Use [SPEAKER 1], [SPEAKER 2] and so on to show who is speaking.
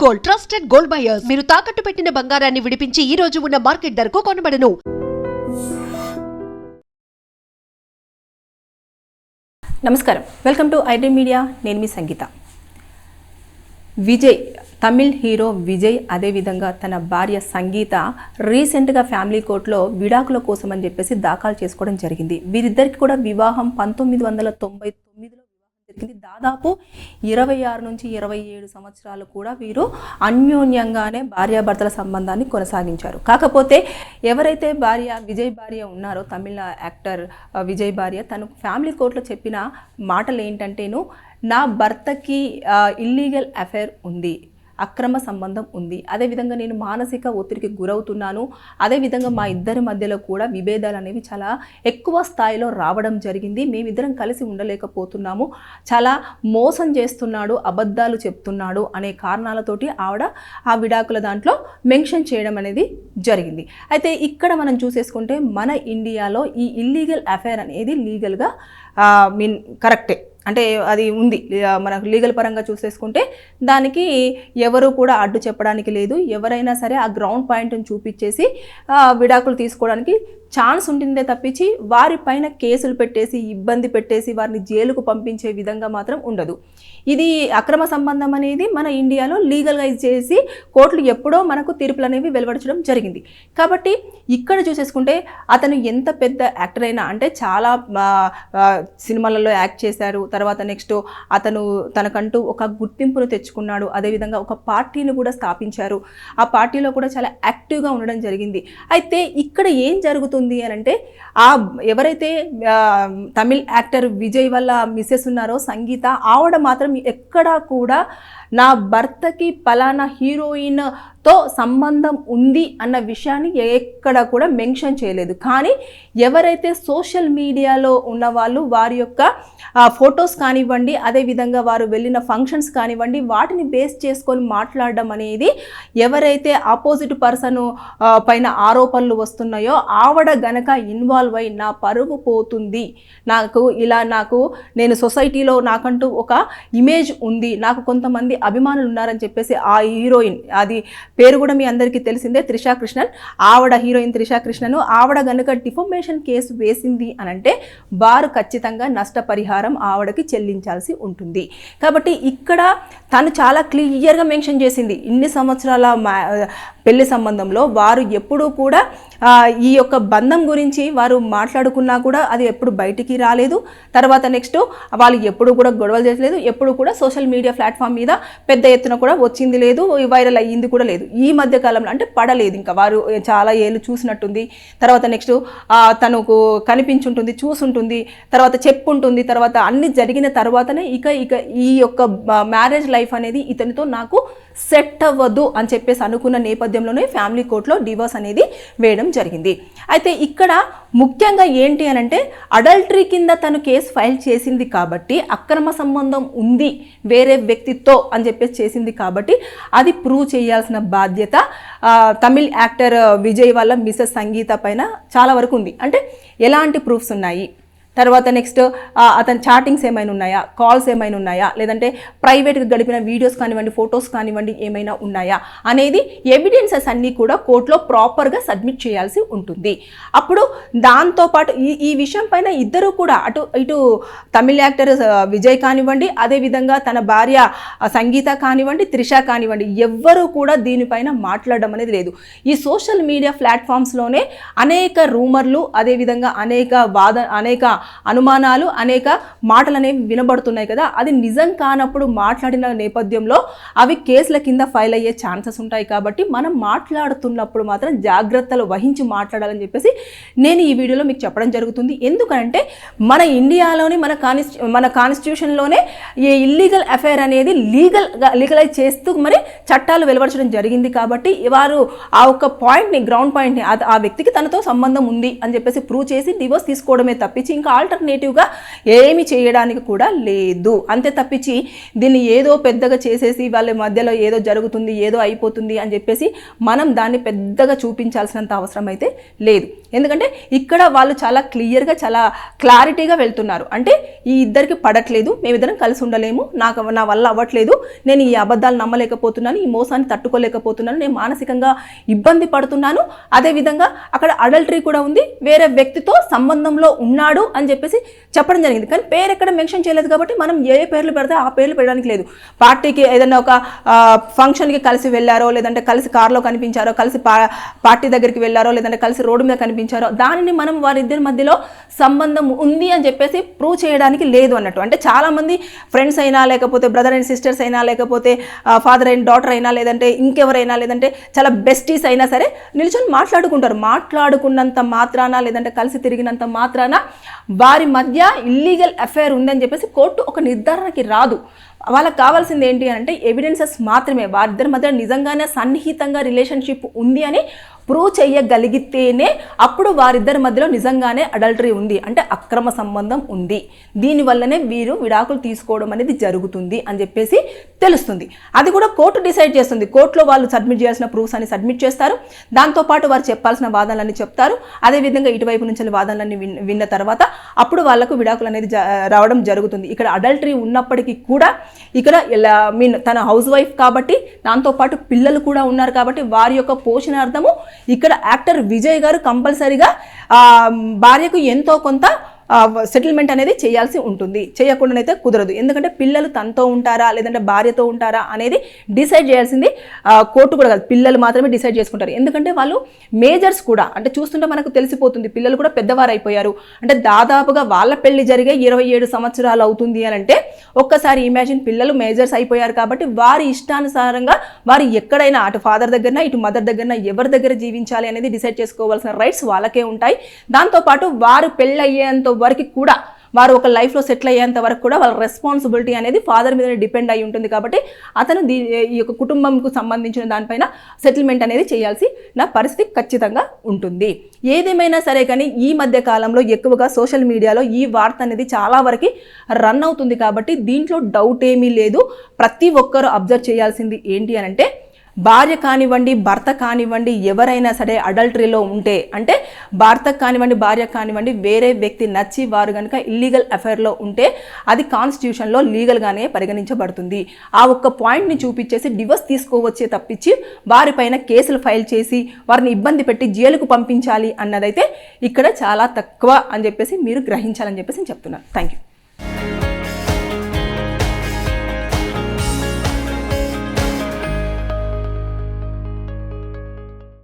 [SPEAKER 1] Gold, trusted gold buyers. మీరు తాకట్టు పెట్టిన బంగారాన్ని విడిపించి ఈ రోజు ఉన్న మార్కెట్ ధరకు కొనబడను.
[SPEAKER 2] నమస్కారం, వెల్కమ్ టు ఐడ్రీ మీడియా. నేను మీ సంగీత. విజయ్, తమిళ్ హీరో విజయ్, అదేవిధంగా తన భార్య సంగీత రీసెంట్గా ఫ్యామిలీ కోర్టులో విడాకుల కోసం అని చెప్పేసి దాఖలు చేసుకోవడం జరిగింది. వీరిద్దరికి కూడా వివాహం 1999లో జరిగింది. దాదాపు 26 నుంచి 27 సంవత్సరాలు కూడా వీరు అన్యోన్యంగానే భార్యాభర్తల సంబంధాన్ని కొనసాగించారు. కాకపోతే ఎవరైతే విజయ్ భార్య ఉన్నారో, తమిళ యాక్టర్ విజయ్ భార్య, తను ఫ్యామిలీ కోర్టులో చెప్పిన మాటలు ఏంటంటేను, నా భర్తకి ఇల్లీగల్ అఫైర్ ఉంది, అక్రమ సంబంధం ఉంది, అదేవిధంగా నేను మానసిక ఒత్తిడికి గురవుతున్నాను, అదేవిధంగా మా ఇద్దరి మధ్యలో కూడా విభేదాలు అనేవి చాలా ఎక్కువ స్థాయిలో రావడం జరిగింది, మేమిద్దరం కలిసి ఉండలేకపోతున్నాము, చాలా మోసం చేస్తున్నాడు, అబద్ధాలు చెప్తున్నాడు అనే కారణాలతోటి ఆవిడ ఆ విడాకుల దాంట్లో మెన్షన్ చేయడం అనేది జరిగింది. అయితే ఇక్కడ మనం చూసేసుకుంటే మన ఇండియాలో ఈ ఇల్లీగల్ అఫైర్ అనేది లీగల్గా కరెక్టే, అంటే అది ఉంది. మనకు లీగల్ పరంగా చూసేసుకుంటే దానికి ఎవరు కూడా అడ్డు చెప్పడానికి లేదు. ఎవరైనా సరే ఆ గ్రౌండ్ పాయింట్ని చూపించేసి విడాకులు తీసుకోవడానికి ఛాన్స్ ఉంటుందే తప్పించి వారిపైన కేసులు పెట్టేసి, ఇబ్బంది పెట్టేసి, వారిని జైలుకు పంపించే విధంగా మాత్రం ఉండదు. ఇది అక్రమ సంబంధం అనేది మన ఇండియాలో లీగల్గా చేసి కోర్టులు ఎప్పుడో మనకు తీర్పులు అనేవి వెలువడించడం జరిగింది. కాబట్టి ఇక్కడ చూసేసుకుంటే అతను ఎంత పెద్ద యాక్టర్ అయినా, అంటే చాలా సినిమాలలో యాక్ట్ చేశారు, తర్వాత నెక్స్ట్ అతను తనకంటూ ఒక గుర్తింపును తెచ్చుకున్నాడు, అదేవిధంగా ఒక పార్టీని కూడా స్థాపించారు, ఆ పార్టీలో కూడా చాలా యాక్టివ్గా ఉండడం జరిగింది. అయితే ఇక్కడ ఏం జరుగుతుంది అని అంటే, ఎవరైతే తమిళ్ యాక్టర్ విజయ్ వల్ల మిస్సెస్ ఉన్నారో సంగీత, ఆవిడ మాత్రం ఎక్కడా కూడా నా భర్తకి పలానా హీరోయిన్తో సంబంధం ఉంది అన్న విషయాన్ని ఎక్కడ కూడా మెన్షన్ చేయలేదు. కానీ ఎవరైతే సోషల్ మీడియాలో ఉన్న వాళ్ళు వారి యొక్క ఫొటోస్ కానివ్వండి, అదేవిధంగా వారు వెళ్ళిన ఫంక్షన్స్ కానివ్వండి, వాటిని బేస్ చేసుకొని మాట్లాడడం అనేది, ఎవరైతే ఆపోజిట్ పర్సన్ పైన ఆరోపణలు వస్తున్నాయో ఆవిడ గనక ఇన్వాల్వ్ అయి నా పరువు పోతుంది, నేను సొసైటీలో నాకంటూ ఒక ఇమేజ్ ఉంది, నాకు కొంతమంది అభిమానులు ఉన్నారని చెప్పేసి ఆ హీరోయిన్, అది పేరు కూడా మీ అందరికీ తెలిసిందే, త్రిషా కృష్ణన్, హీరోయిన్ త్రిషా కృష్ణన్, ఆవిడ గనుక డిఫమేషన్ కేసు వేసింది అని అంటే వారు ఖచ్చితంగా నష్టపరిహారం ఆవిడకి చెల్లించాల్సి ఉంటుంది. కాబట్టి ఇక్కడ తను చాలా క్లియర్గా మెన్షన్ చేసింది, ఇన్ని సంవత్సరాల పెళ్లి సంబంధంలో వారు ఎప్పుడూ కూడా ఈ యొక్క బంధం గురించి వారు మాట్లాడుకున్నా కూడా అది ఎప్పుడు బయటికి రాలేదు. తర్వాత నెక్స్ట్ వాళ్ళు ఎప్పుడు కూడా గొడవలు చేయలేదు, ఎప్పుడు కూడా సోషల్ మీడియా ప్లాట్ఫామ్ మీద పెద్ద ఎత్తున కూడా వచ్చింది లేదు, వైరల్ అయ్యింది కూడా లేదు. ఈ మధ్య కాలంలో అంటే పడలేదు, ఇంకా వారు చాలా ఏళ్ళు చూసినట్టుంది, తర్వాత నెక్స్ట్ తనకు కనిపించుంటుంది, చూసుంటుంది, తర్వాత చెప్పుంటుంది, తర్వాత అన్ని జరిగిన తర్వాతనే ఇక ఈ యొక్క మ్యారేజ్ లైఫ్ అనేది ఇతనితో నాకు సెట్ అవ్వదు అని చెప్పేసి అనుకున్న నేపథ్యంలోనే ఫ్యామిలీ కోర్టులో డివోర్స్ అనేది వేయడం జరిగింది. అయితే ఇక్కడ ముఖ్యంగా ఏంటి అని అంటే, అడల్టరీ కింద తను కేసు ఫైల్ చేసింది కాబట్టి, అక్రమ సంబంధం ఉంది వేరే వ్యక్తితో అని చెప్పేసి చేసింది కాబట్టి అది ప్రూవ్ చేయాల్సిన బాధ్యత తమిళ్ యాక్టర్ విజయ్ వల్ల మిసెస్ సంగీత పైన చాలా వరకు ఉంది. అంటే ఎలాంటి ప్రూఫ్స్ ఉన్నాయి, తర్వాత నెక్స్ట్ అతని చాటింగ్స్ ఏమైనా ఉన్నాయా, కాల్స్ ఏమైనా ఉన్నాయా, లేదంటే ప్రైవేట్గా గడిపిన వీడియోస్ కానివ్వండి, ఫొటోస్ కానివ్వండి ఏమైనా ఉన్నాయా అనేది ఎవిడెన్సెస్ అన్నీ కూడా కోర్టులో ప్రాపర్గా సబ్మిట్ చేయాల్సి ఉంటుంది. అప్పుడు దాంతోపాటు ఈ విషయం పైన ఇద్దరు కూడా ఇటు తమిళ యాక్టర్ విజయ్ కానివ్వండి, అదేవిధంగా తన భార్య సంగీత కానివ్వండి, త్రిష కానివ్వండి, ఎవ్వరూ కూడా దీనిపైన మాట్లాడడం అనేది లేదు. ఈ సోషల్ మీడియా ప్లాట్ఫామ్స్లోనే అనేక రూమర్లు, అదేవిధంగా అనేక అనుమానాలు, అనేక మాటలు అనేవి వినబడుతున్నాయి కదా. అది నిజం కానప్పుడు మాట్లాడిన నేపథ్యంలో అవి కేసుల కింద ఫైల్ అయ్యే ఛాన్సెస్ ఉంటాయి. కాబట్టి మనం మాట్లాడుతున్నప్పుడు మాత్రం జాగ్రత్తలు వహించి మాట్లాడాలని చెప్పేసి నేను ఈ వీడియోలో మీకు చెప్పడం జరుగుతుంది. ఎందుకంటే మన ఇండియాలోని మన కాన్స్టిట్యూషన్లోనే ఈ ఇల్లీగల్ అఫైర్ అనేది లీగలైజ్ చేస్తూ మరి చట్టాలు వెలువడచడం జరిగింది. కాబట్టి వారు ఆ ఒక్క పాయింట్ని, గ్రౌండ్ పాయింట్ని, ఆ వ్యక్తికి తనతో సంబంధం ఉంది అని చెప్పేసి ప్రూవ్ చేసి డివోర్స్ తీసుకోవడమే తప్పించి ఇంకా ఆల్టర్నేటివ్గా ఏమి చేయడానికి కూడా లేదు. అంతే తప్పించి దీన్ని ఏదో పెద్దగా చేసేసి వాళ్ళ మధ్యలో ఏదో జరుగుతుంది, ఏదో అయిపోతుంది అని చెప్పేసి మనం దాన్ని పెద్దగా చూపించాల్సినంత అవసరం అయితే లేదు. ఎందుకంటే ఇక్కడ వాళ్ళు చాలా క్లియర్గా చాలా క్లారిటీగా వెళ్తున్నారు. అంటే ఈ ఇద్దరికి పడట్లేదు, మేమిద్దరం కలిసి ఉండలేము, నా వల్ల అవ్వట్లేదు, నేను ఈ అబద్ధాలు నమ్మలేకపోతున్నాను, ఈ మోసాన్ని తట్టుకోలేకపోతున్నాను, నేను మానసికంగా ఇబ్బంది పడుతున్నాను, అదేవిధంగా అక్కడ అడల్టరీ కూడా ఉంది, వేరే వ్యక్తితో సంబంధంలో ఉన్నాడు అని చెప్పేసి చెప్పడం జరిగింది. కానీ పేరు ఎక్కడ మెన్షన్ చేయలేదు కాబట్టి మనం ఏ పేర్లు పెడితే ఆ పేర్లు పెట్టడానికి లేదు. పార్టీకి ఏదైనా ఒక ఫంక్షన్కి కలిసి వెళ్ళారో, లేదంటే కలిసి కార్లో కనిపించారో, కలిసి పార్టీ దగ్గరికి వెళ్ళారో, లేదంటే కలిసి రోడ్డు మీద కనిపించారో, దానిని మనం వారిద్దరి మధ్యలో సంబంధం ఉంది అని చెప్పేసి ప్రూవ్ చేయడానికి లేదు అన్నట్టు. అంటే చాలామంది ఫ్రెండ్స్ అయినా, లేకపోతే బ్రదర్ అండ్ సిస్టర్స్ అయినా, లేకపోతే ఫాదర్ అండ్ డాటర్ అయినా, లేదంటే ఇంకెవరైనా, లేదంటే చాలా బెస్టీస్ అయినా సరే నిల్చొని మాట్లాడుకుంటారు. మాట్లాడుకున్నంత మాత్రాన, లేదంటే కలిసి తిరిగినంత మాత్రాన వారి మధ్య ఇల్లీగల్ అఫైర్ ఉందని చెప్పేసి కోర్టు ఒక నిర్ధారణకి రాదు. వాళ్ళకి కావాల్సింది ఏంటి అంటే ఎవిడెన్సెస్ మాత్రమే. వారిద్దరి మధ్య నిజంగానే సన్నిహితంగా రిలేషన్షిప్ ఉంది అని ప్రూవ్ చేయగలిగితేనే అప్పుడు వారిద్దరి మధ్యలో నిజంగానే అడల్టరీ ఉంది, అంటే అక్రమ సంబంధం ఉంది, దీనివల్లనే వీరు విడాకులు తీసుకోవడం అనేది జరుగుతుంది అని చెప్పేసి తెలుస్తుంది. అది కూడా కోర్టు డిసైడ్ చేస్తుంది. కోర్టులో వాళ్ళు సబ్మిట్ చేయాల్సిన ప్రూఫ్స్ అని సబ్మిట్ చేస్తారు, దాంతోపాటు వారు చెప్పాల్సిన వాదనలన్నీ చెప్తారు. అదేవిధంగా ఇటువైపు నుంచి వాదనలన్నీ విన్న తర్వాత అప్పుడు వాళ్లకు విడాకులు అనేది రావడం జరుగుతుంది. ఇక్కడ అడల్టరీ ఉన్నప్పటికీ కూడా ఇక్కడ తన హౌస్ వైఫ్ కాబట్టి, దాంతోపాటు పిల్లలు కూడా ఉన్నారు కాబట్టి వారి యొక్క పోషణార్థము ఇక్కడ యాక్టర్ విజయ్ గారు కంపల్సరీగా భార్యకు ఎంతో కొంత సెటిల్మెంట్ అనేది చేయాల్సి ఉంటుంది. చేయకుండానైతే కుదరదు. ఎందుకంటే పిల్లలు తనతో ఉంటారా, లేదంటే భార్యతో ఉంటారా అనేది డిసైడ్ చేయాల్సింది కోర్టు కూడా కాదు, పిల్లలు మాత్రమే డిసైడ్ చేసుకుంటారు. ఎందుకంటే వాళ్ళు మేజర్స్ కూడా, అంటే చూస్తుంటే మనకు తెలిసిపోతుంది పిల్లలు కూడా పెద్దవారు అయిపోయారు. అంటే దాదాపుగా వాళ్ళ పెళ్లి జరిగే 27 సంవత్సరాలు అవుతుంది అని అంటే ఒక్కసారి ఇమాజిన్, పిల్లలు మేజర్స్ అయిపోయారు కాబట్టి వారి ఇష్టానుసారంగా వారు ఎక్కడైనా అటు ఫాదర్ దగ్గర ఇటు మదర్ దగ్గర ఎవరి దగ్గర జీవించాలి అనేది డిసైడ్ చేసుకోవాల్సిన రైట్స్ వాళ్ళకే ఉంటాయి. దాంతోపాటు వారు పెళ్ళి అయ్యేంత వరకు కూడా, వారు ఒక లైఫ్లో సెటిల్ అయ్యేంత వరకు కూడా వాళ్ళ రెస్పాన్సిబిలిటీ అనేది ఫాదర్ మీద డిపెండ్ అయి ఉంటుంది. కాబట్టి అతను ఈ యొక్క కుటుంబంకు సంబంధించిన దానిపైన సెటిల్మెంట్ అనేది చేయాల్సిన పరిస్థితి ఖచ్చితంగా ఉంటుంది. ఏదేమైనా సరే కానీ ఈ మధ్య కాలంలో ఎక్కువగా సోషల్ మీడియాలో ఈ వార్త అనేది చాలా వరకు రన్ అవుతుంది. కాబట్టి దీంట్లో డౌట్ ఏమీ లేదు. ప్రతి ఒక్కరూ అబ్జర్వ్ చేయాల్సింది ఏంటి అని అంటే, భార్య కానివ్వండి, భర్త కానివ్వండి, ఎవరైనా సరే అడల్టరీలో ఉంటే, అంటే భర్తకు కానివ్వండి, భార్య కానివ్వండి, వేరే వ్యక్తి నచ్చి వారు కనుక ఇల్లీగల్ అఫైర్లో ఉంటే అది కాన్స్టిట్యూషన్లో లీగల్గానే పరిగణించబడుతుంది. ఆ ఒక్క పాయింట్ని చూపించేసి డివోర్స్ తీసుకోవచ్చే తప్పించి వారిపైన కేసులు ఫైల్ చేసి వారిని ఇబ్బంది పెట్టి జైలుకు పంపించాలి అన్నదైతే ఇక్కడ చాలా తక్కువ అని చెప్పేసి మీరు గ్రహించాలని చెప్పేసి నేను చెప్తున్నాను. Thank you.